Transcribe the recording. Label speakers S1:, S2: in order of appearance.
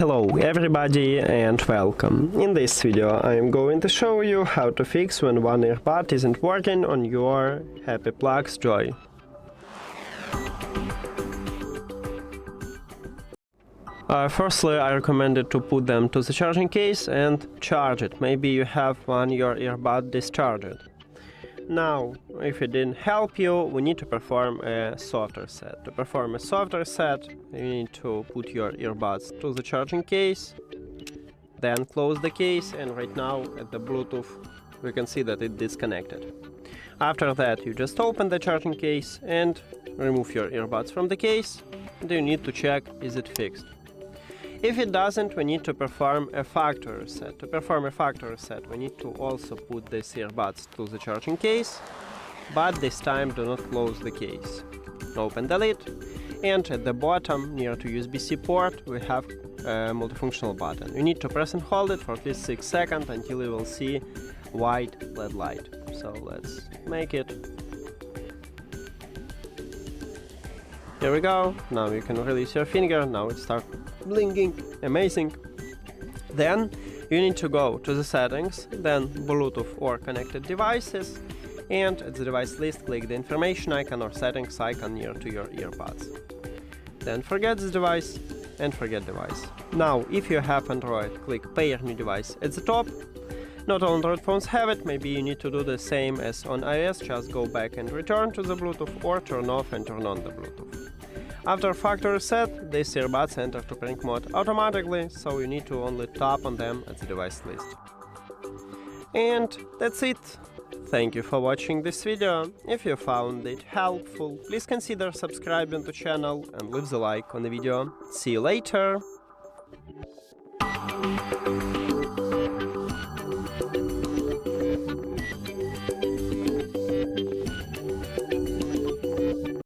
S1: Hello everybody and welcome. In this video I am going to show you how to fix when one earbud isn't working on your Happy Plugs Joy. Firstly, I recommend to put them to the charging case and charge it. Maybe you have your earbud discharged. Now, if it didn't help you, we need to perform a software set. To perform a software set, you need to put your earbuds to the charging case, then close the case, and right now at the Bluetooth we can see that it disconnected. After that, you just open the charging case and remove your earbuds from the case, and you need to check is it fixed. If it doesn't, we need to perform a factory reset. To perform a factory reset, we need to also put these earbuds to the charging case, but this time do not close the case. Open the lid, and at the bottom, near to USB-C port, we have a multifunctional button. You need to press and hold it for at least 6 seconds until you will see white LED light. So let's make it. Here we go. Now you can release your finger. Now it starts blinking. Amazing. Then you need to go to the settings, then Bluetooth or connected devices, and at the device list click the information icon or settings icon near to your earbuds. Then forget this device and forget device. Now if you have Android, click pair new device at the top. Not all Android phones have it, maybe you need to do the same as on iOS, just go back and return to the Bluetooth or turn off and turn on the Bluetooth. After factory reset, these earbuds enter to pairing mode automatically, so you need to only tap on them at the device list. And that's it. Thank you for watching this video. If you found it helpful, please consider subscribing to the channel and leave the like on the video. See you later!